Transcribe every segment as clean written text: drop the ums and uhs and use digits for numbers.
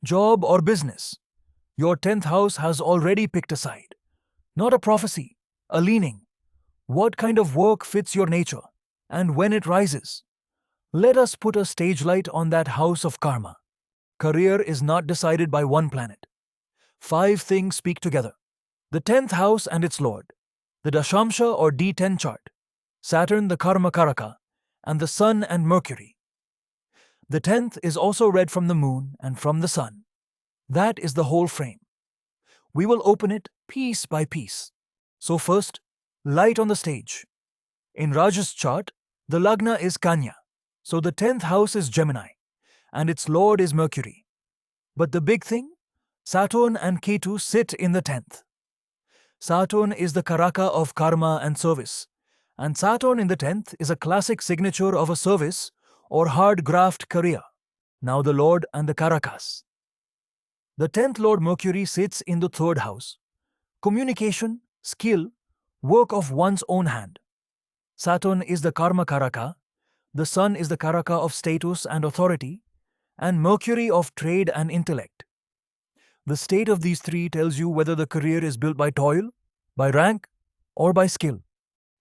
Job or business? Your 10th house has already picked a side. Not a prophecy, a leaning. What kind of work fits your nature, and when it rises? Let us put a stage light on that house of karma. Career is not decided by one planet. 5 things speak together. The 10th house and its lord, the Dashamsha or D10 chart, Saturn the karma-karaka, and the Sun and Mercury. The 10th is also read from the moon and from the sun. That is the whole frame. We will open it piece by piece. So first, light on the stage. In Raj's chart, the Lagna is Kanya, so the 10th house is Gemini, and its lord is Mercury. But the big thing? Saturn and Ketu sit in the 10th. Saturn is the karaka of karma and service, and Saturn in the 10th is a classic signature of a service or hard-graft career. Now the lord and the karakas. The 10th lord Mercury sits in the 3rd house. Communication, skill, work of one's own hand. Saturn is the karma-karaka, the Sun is the karaka of status and authority, and Mercury of trade and intellect. The state of these 3 tells you whether the career is built by toil, by rank, or by skill.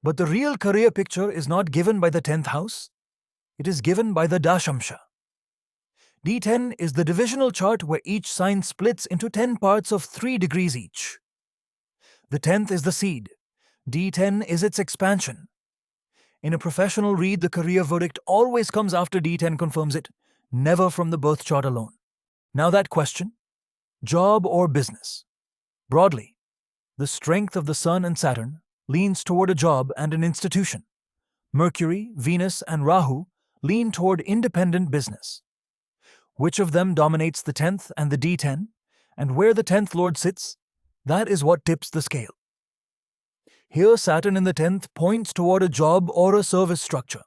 But the real career picture is not given by the 10th house. It is given by the Dashamsha. D10 is the divisional chart where each sign splits into 10 parts of 3 degrees each. The 10th is the seed. D10 is its expansion. In a professional read, the career verdict always comes after D10 confirms it, never from the birth chart alone. Now that question, job or business? Broadly, the strength of the Sun and Saturn leans toward a job and an institution. Mercury, Venus, and Rahu lean toward independent business. Which of them dominates the 10th and the D10, and where the 10th lord sits, that is what tips the scale. Here Saturn in the 10th points toward a job or a service structure.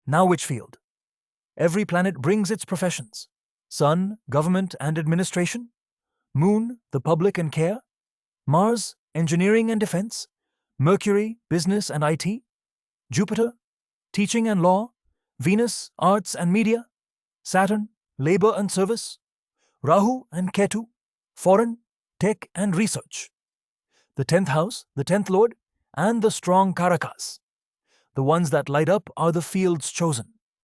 Now which field? Every planet brings its professions. Sun, government and administration. Moon, the public and care. Mars, engineering and defense. Mercury, business and IT. Jupiter, teaching and law. Venus, arts and media. Saturn, labor and service. Rahu and Ketu, foreign, tech and research. The 10th house, the 10th lord, and the strong karakas. The ones that light up are the fields chosen.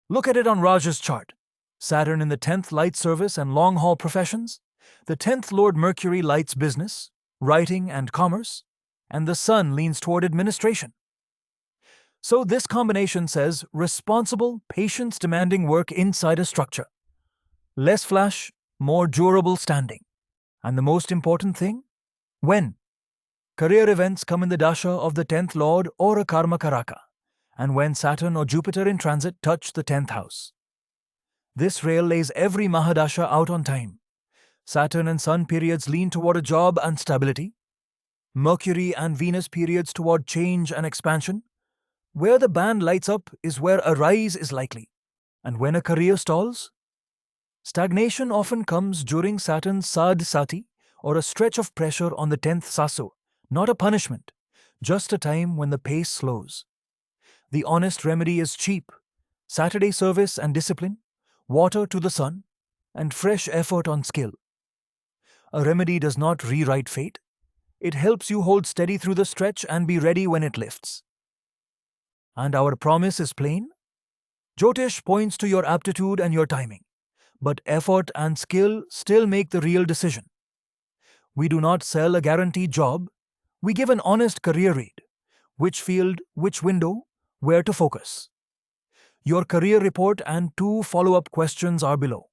Look at it on Raj's chart. Saturn in the 10th lights service and long-haul professions. The 10th lord Mercury lights business, writing and commerce, and the Sun leans toward administration. So this combination says responsible, patience-demanding work inside a structure. Less flash, more durable standing. And the most important thing? When? Career events come in the dasha of the 10th lord or a karma-karaka, and when Saturn or Jupiter in transit touch the 10th house. This rail lays every mahadasha out on time. Saturn and Sun periods lean toward a job and stability. Mercury and Venus periods toward change and expansion. Where the band lights up is where a rise is likely. And when a career stalls? Stagnation often comes during Saturn's Sad Sati or a stretch of pressure on the 10th saso, not a punishment, just a time when the pace slows. The honest remedy is cheap: Saturday service and discipline, water to the sun, and fresh effort on skill. A remedy does not rewrite fate. It helps you hold steady through the stretch and be ready when it lifts. And our promise is plain. Jyotish points to your aptitude and your timing, but effort and skill still make the real decision. We do not sell a guaranteed job. We give an honest career read. Which field, which window, where to focus. Your career report and 2 follow-up questions are below.